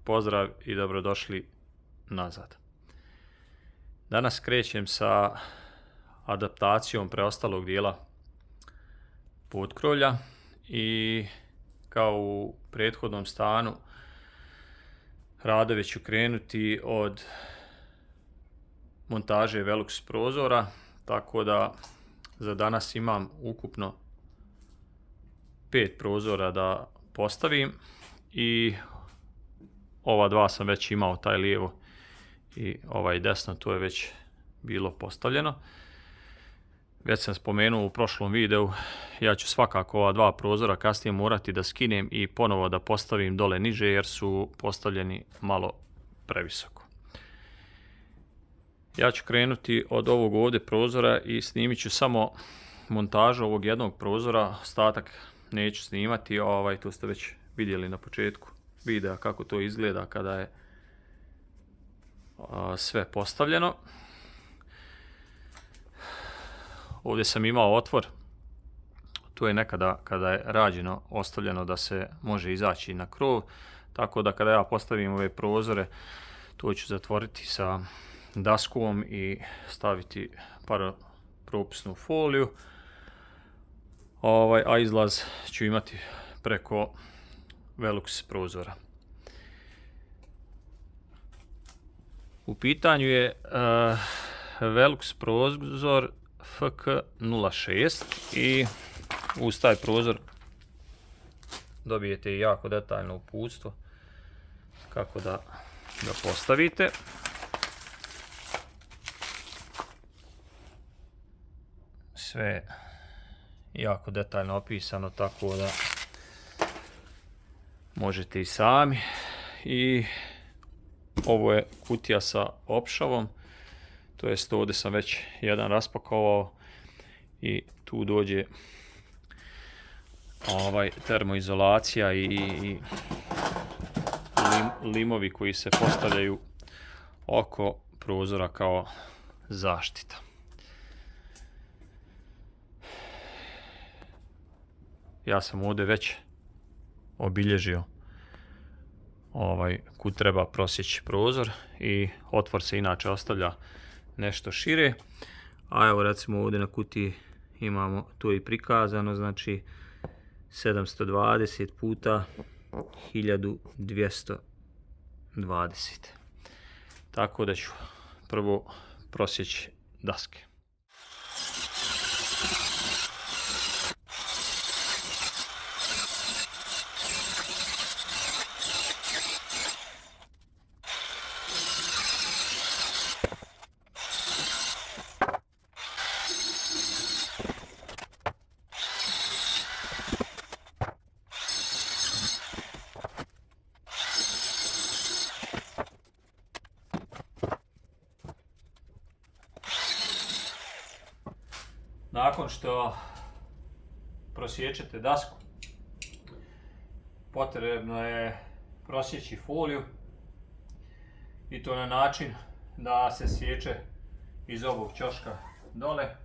pozdrav i dobrodošli nazad. Danas krećem sa adaptacijom preostalog dijela potkrovlja i kao u prethodnom stanu radovi ću krenuti od montaže Velux prozora, tako da za danas imam ukupno 5 prozora da postavim i ova dva sam već imao, taj lijevo i ovaj desno, to je već bilo postavljeno. Već sam spomenuo u prošlom videu, ja ću svakako ova dva prozora kasnije morati da skinem i ponovo da postavim dole niže jer su postavljeni malo previsoko. Ja ću krenuti od ovog ovdje prozora i snimit ću samo montažu ovog jednog prozora, ostatak neću snimati, tu ste već vidjeli na početku videa kako to izgleda kada je sve postavljeno. Ovdje sam imao otvor, tu je nekada kada je rađeno ostavljeno da se može izaći na krov, tako da kada ja postavim ove prozore to ću zatvoriti sa daskom i staviti paropropisnu foliju, a izlaz ću imati preko Velux prozora. U pitanju je Velux prozor FK06 i uz taj prozor dobijete jako detaljno uputstvo kako da ga postavite. Sve jako detaljno opisano, tako da možete i sami. I ovo je kutija sa opšavom, to jest ovdje sam već jedan raspakovao i tu dođe termoizolacija i limovi koji se postavljaju oko prozora kao zaštita. Ja sam ovdje već obilježio kud treba prosjeći prozor i otvor se inače ostavlja nešto šire, a evo recimo ovdje na kutiji imamo to i prikazano, znači 720 puta 1220. Tako da ću prvo prosjeći daske. Nakon što prosječete dasku, potrebno je prosjeći foliju i to na način da se sječe iz ovog ćoška dole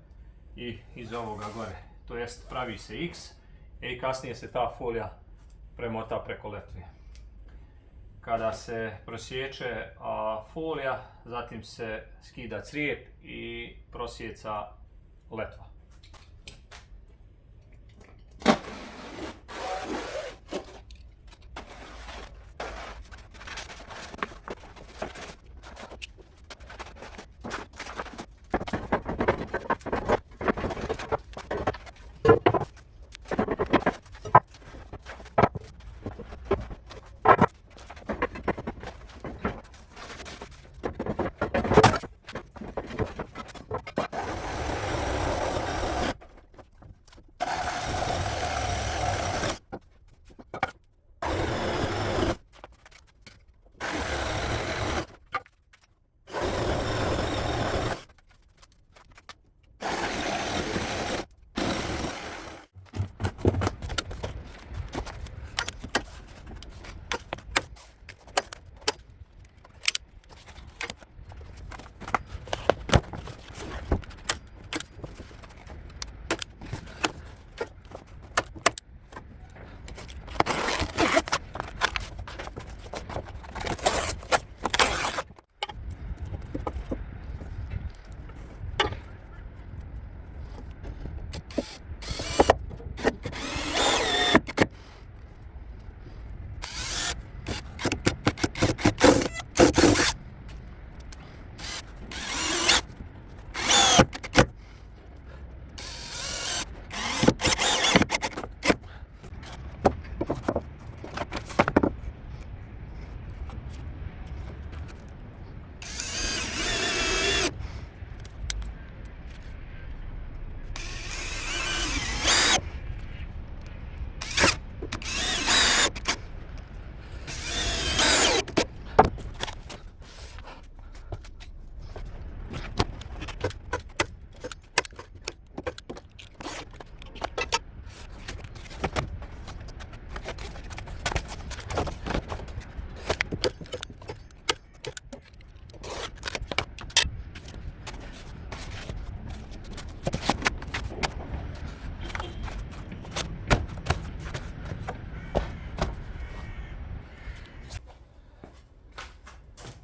i iz ovoga gore. To jest pravi se X i kasnije se ta folija premota preko letve. Kada se prosječe folija, zatim se skida crijep i prosjeca letva.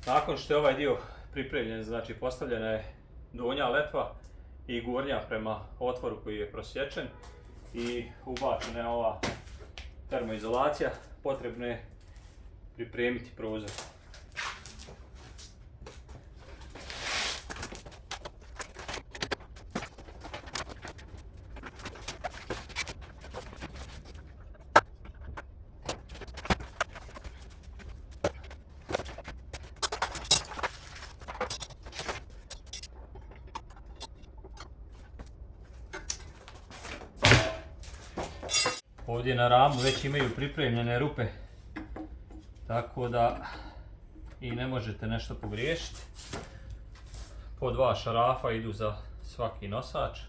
Nakon što je ovaj dio pripremljen, znači postavljena je donja letva i gornja prema otvoru koji je prosječen i ubačena je ova termoizolacija, potrebno je pripremiti prozor. Ovdje na ramu već imaju pripremljene rupe, tako da i ne možete nešto pogriješiti. Po 2 šarafa idu za svaki nosač.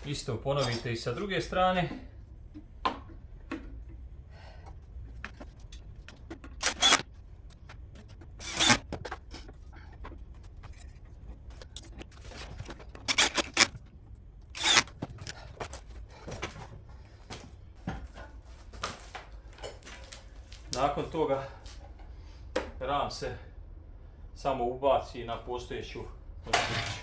Isto ponovite i sa druge strane. Nakon toga ram se samo ubaci na postojeću konstrukciju.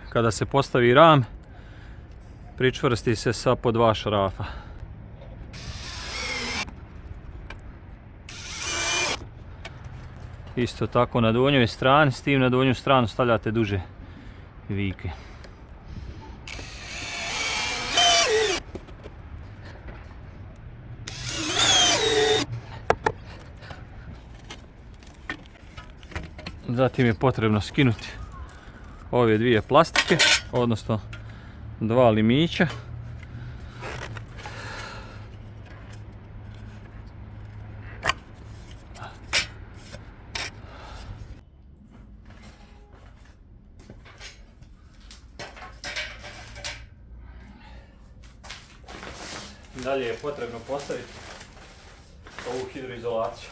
Kada se postavi ram, pričvrsti se sa po 2 šarafa. Isto tako na donjoj strani, s tim na donju stranu stavljate duže vike. Zatim je potrebno skinuti ove dvije plastike, odnosno 2 limića. Dalje je potrebno postaviti ovu hidroizolaciju.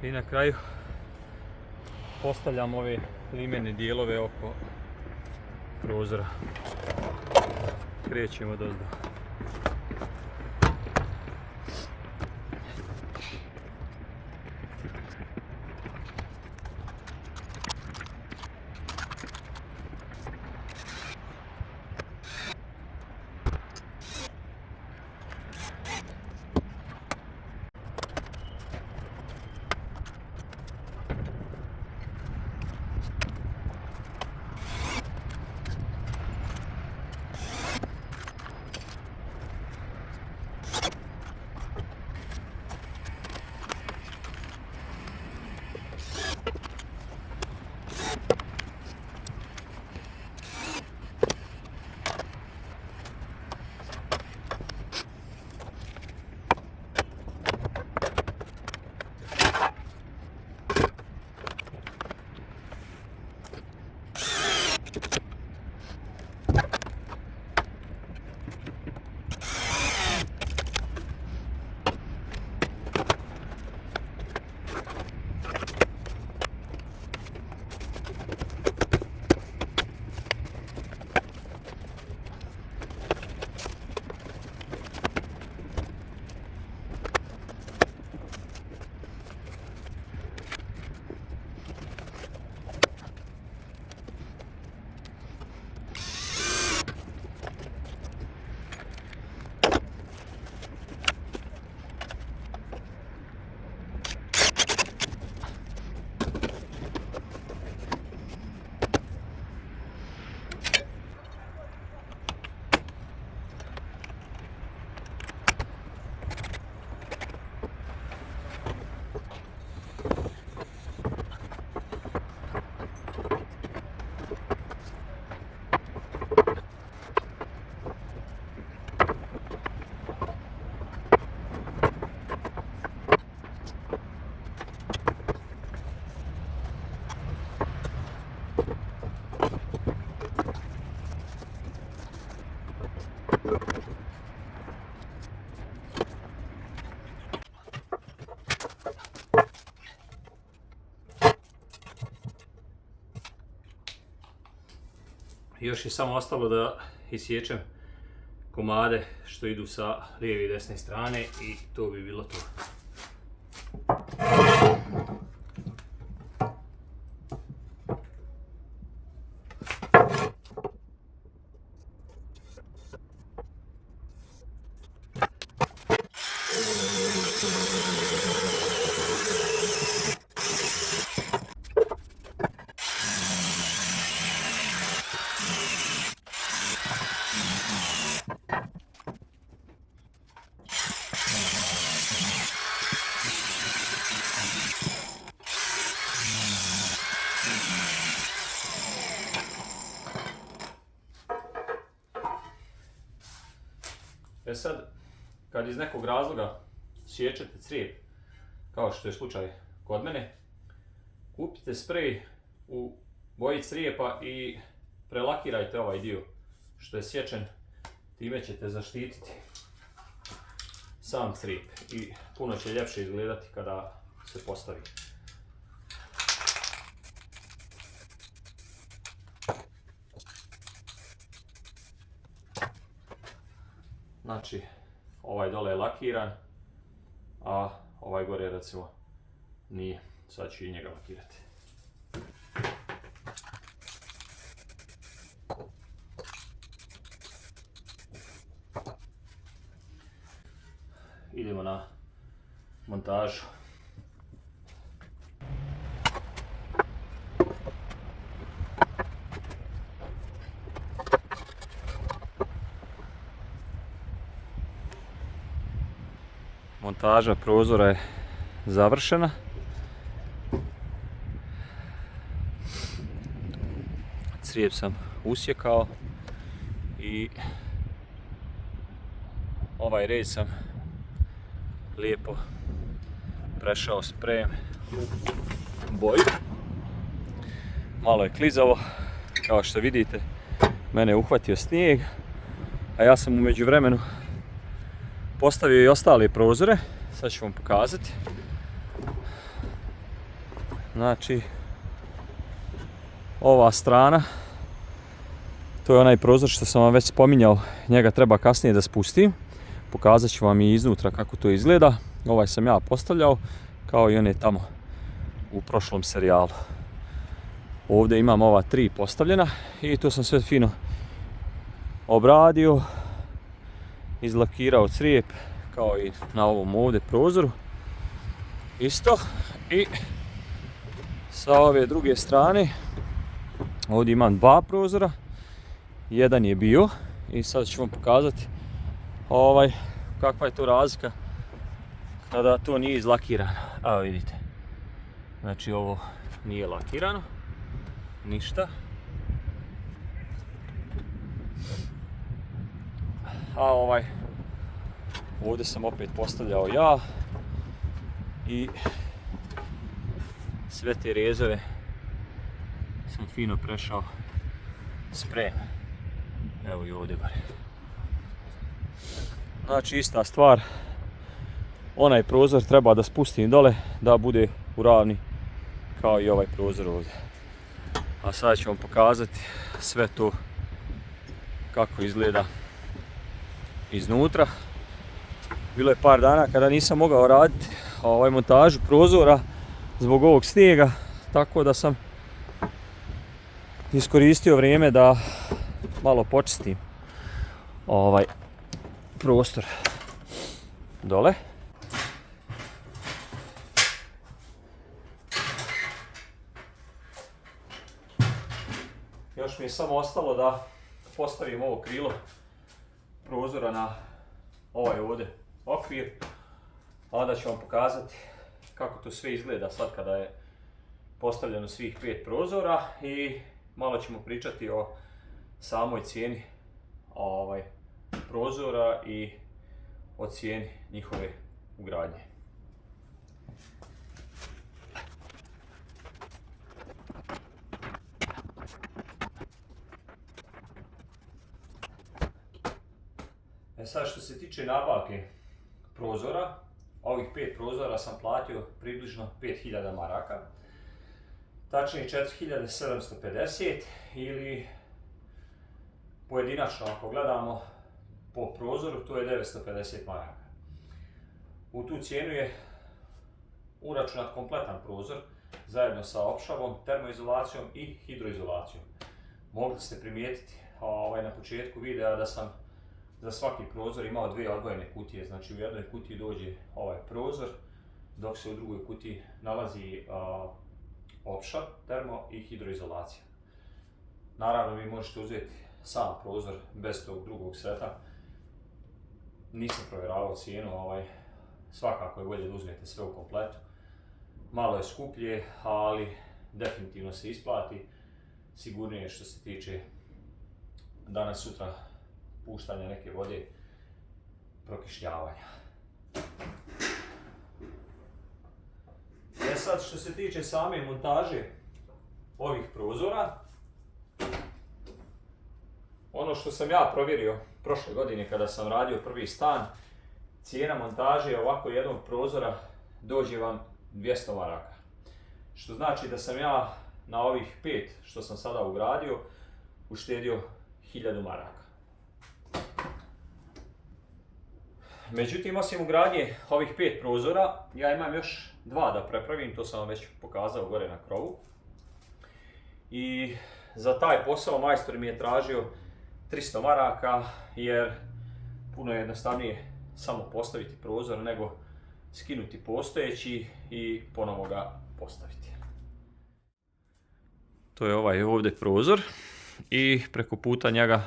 I na kraju postavljam ove limene dijelove oko prozora. Krećemo odozdo. Još je samo ostalo da isječem komade što idu sa lijeve i desne strane i to bi bilo to. E sad, kad iz nekog razloga siječete crijep, kao što je slučaj kod mene, kupite sprej u boji crijepa i prelakirajte ovaj dio što je sječen, time ćete zaštititi sam crijep i puno će ljepše izgledati kada se postavi. Znači, ovaj dole je lakiran, a ovaj gore recimo nije. Sad ću i njega lakirati. Idemo na montažu. Montaža prozora je završena. Crijep sam usjekao i ovaj rez sam lijepo prešao sprejem u boju. Malo je klizavo, kao što vidite, mene je uhvatio snijeg, a ja sam u međuvremenu postavio i ostale prozore, sad ću vam pokazati. Znači, ova strana, to je onaj prozor što sam vam već spominjao, njega treba kasnije da spustim. Pokazat ću vam i iznutra kako to izgleda. Ovaj sam ja postavljao, kao i one tamo u prošlom serijalu. Ovdje imam ova 3 postavljena i to sam sve fino obradio, izlakirao crijep, kao i na ovom ovdje prozoru. Isto. I sa ove druge strane, ovdje imam 2 prozora. Jedan je bio i sad ću vam pokazati kakva je to razlika kada to nije izlakirano. Evo vidite. Znači ovo nije lakirano. Ništa. A ovdje sam opet postavljao ja. I sve te rezove sam fino prešao sprejem. Evo i ovdje gore. Znači ista stvar. Onaj prozor treba da spustim dole da bude u ravni kao i ovaj prozor ovdje. A sad ću vam pokazati sve to kako izgleda iznutra. Bilo je par dana kada nisam mogao raditi montažu prozora zbog ovog snijega, tako da sam iskoristio vrijeme da malo počistim prostor dole. Još mi je samo ostalo da postavim ovo krilo prozora na ovaj ovdje okvir, a onda ću vam pokazati kako to sve izgleda sad kada je postavljeno svih 5 prozora i malo ćemo pričati o samoj cijeni prozora i o cijeni njihove ugradnje. Sad što se tiče nabavke prozora, ovih 5 prozora sam platio približno 5000 maraka, tačnije 4750 ili pojedinačno ako gledamo po prozoru to je 950 maraka. U tu cijenu je uračunat kompletan prozor zajedno sa opšavom, termoizolacijom i hidroizolacijom. Mogli ste primijetiti na početku videa da sam za svaki prozor imao 2 odvojene kutije, znači u jednoj kutiji dođe ovaj prozor, dok se u drugoj kutiji nalazi opša, termo i hidroizolacija. Naravno vi možete uzeti sam prozor bez tog drugog seta. Nisam provjeravao cijenu, svakako je bolje da uzmete sve u kompletu. Malo je skuplje, ali definitivno se isplati. Sigurnije što se tiče danas sutra puštanja neke vode, prokišnjavanja. Sad što se tiče same montaže ovih prozora, ono što sam ja provjerio prošle godine kada sam radio prvi stan, cijena montaže ovako jednog prozora dođe vam 200 maraka. Što znači da sam ja na ovih 5 što sam sada ugradio uštedio 1000 maraka. Međutim, osim ugradnje ovih 5 prozora, ja imam još 2 da prepravim, to sam vam već pokazao gore na krovu. I za taj posao majstor mi je tražio 300 maraka, jer puno je jednostavnije samo postaviti prozor nego skinuti postojeći i ponovo ga postaviti. To je ovaj ovdje prozor i preko puta njega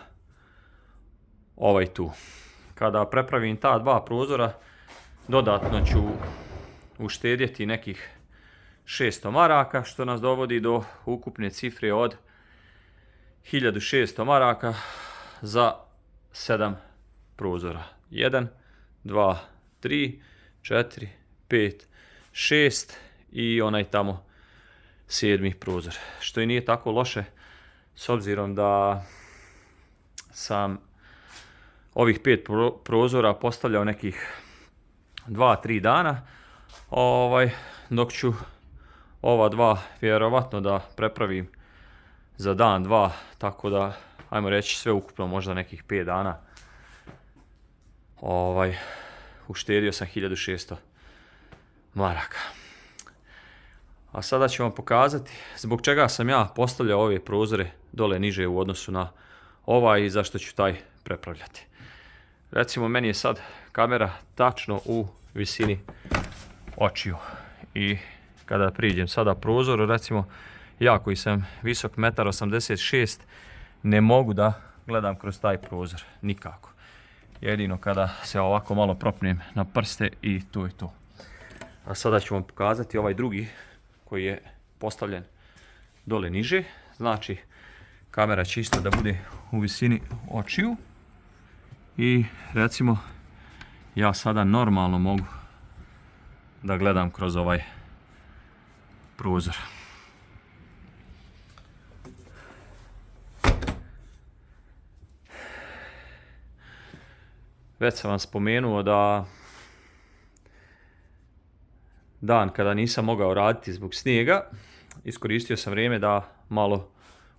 ovaj tu. Kada prepravim ta 2 prozora, dodatno ću uštedjeti nekih 600 maraka, što nas dovodi do ukupne cifre od 1600 maraka za 7 prozora. 1, 2, 3, 4, 5, 6 i onaj tamo 7. prozor. Što i nije tako loše, s obzirom da sam ovih 5 prozora postavljao nekih 2-3 dana, dok ću ova dva vjerovatno da prepravim za dan, dva, tako da ajmo reći sve ukupno možda nekih 5 dana. Uštedio sam 1600 maraka. A sada ću vam pokazati zbog čega sam ja postavljao ove prozore dole niže u odnosu na ovaj i zašto ću taj prepravljati. Recimo meni je sad kamera tačno u visini očiju i kada priđem sada prozoru, recimo ja koji sam visok 1,86 m ne mogu da gledam kroz taj prozor, nikako. Jedino kada se ovako malo propnem na prste i to je to. A sada ću vam pokazati ovaj drugi koji je postavljen dole niže. Znači kamera će isto da bude u visini očiju. I recimo ja sada normalno mogu da gledam kroz ovaj prozor. Već sam vam spomenuo da dan kada nisam mogao raditi zbog snijega, iskoristio sam vrijeme da malo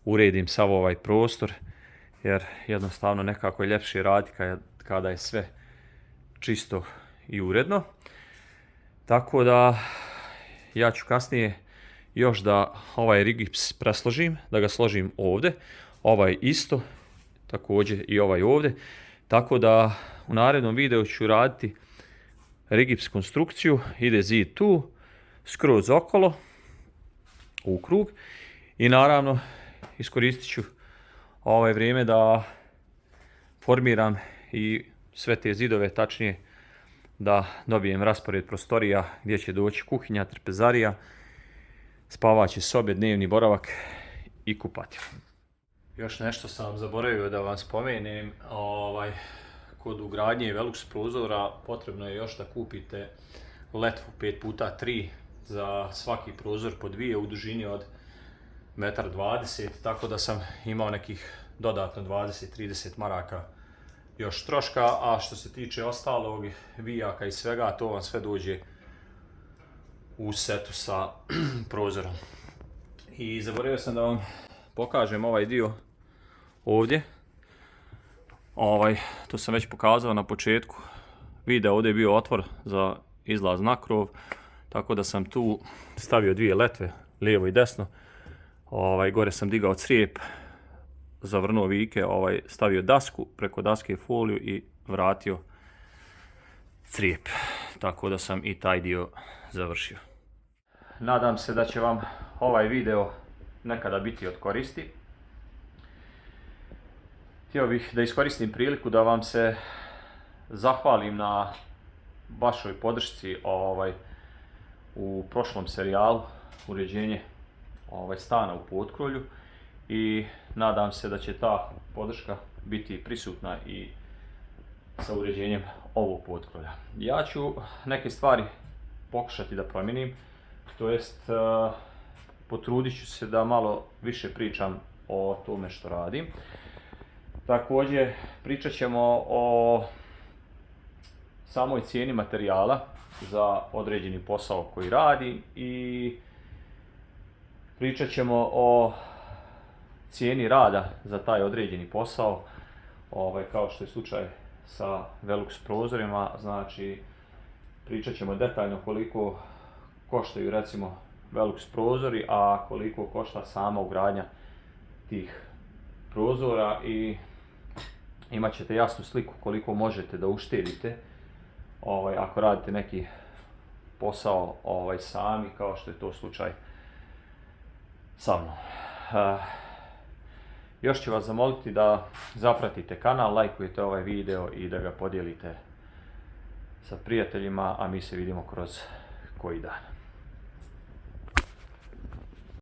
uredim sav ovaj prostor, jer jednostavno nekako je ljepše raditi kada je sve čisto i uredno. Tako da ja ću kasnije još da ovaj rigips presložim, da ga složim ovdje, ovaj isto, također i ovaj ovdje. Tako da u narednom videu ću raditi rigips konstrukciju, ide zid tu, skroz okolo, u krug i naravno iskoristit ću ovo vrijeme da formiram i sve te zidove, tačnije da dobijem raspored prostorija gdje će doći kuhinja, trpezarija, spavaće sobe, dnevni boravak i kupatil. Još nešto sam zaboravio da vam spomenem, kod ugradnje Velux prozora potrebno je još da kupite letvu 5x3 za svaki prozor po dvije u dužini od 1,20 m, tako da sam imao nekih dodatno 20-30 maraka još troška, a što se tiče ostalog vijaka i svega, to vam sve dođe u setu sa prozorom. I zaboravio sam da vam pokažem ovaj dio ovdje. To sam već pokazao na početku videa, ovdje je bio otvor za izlaz na krov, tako da sam tu stavio dvije letve, lijevo i desno. Gore sam digao crijep, zavrnuo vike, stavio dasku, preko daske foliju i vratio crijep. Tako da sam i taj dio završio. Nadam se da će vam ovaj video nekada biti od koristi. Htio bih da iskoristim priliku da vam se zahvalim na vašoj podršci u prošlom serijalu uređenje stana u Potkrolju i nadam se da će ta podrška biti prisutna i sa uređenjem ovog Potkrolja. Ja ću neke stvari pokušati da promijenim, to jest potrudit ću se da malo više pričam o tome što radim. Također pričat ćemo o samoj cijeni materijala za određeni posao koji radim i pričat ćemo o cijeni rada za taj određeni posao, kao što je slučaj sa Velux prozorima. Znači pričat ćemo detaljno koliko koštaju recimo Velux prozori, a koliko košta sama ugradnja tih prozora i imat ćete jasnu sliku koliko možete da uštedite ako radite neki posao sami, kao što je to slučaj sa mnom. Još ću vas zamoliti da zapratite kanal, lajkujete ovaj video i da ga podijelite sa prijateljima, a mi se vidimo kroz koji dan.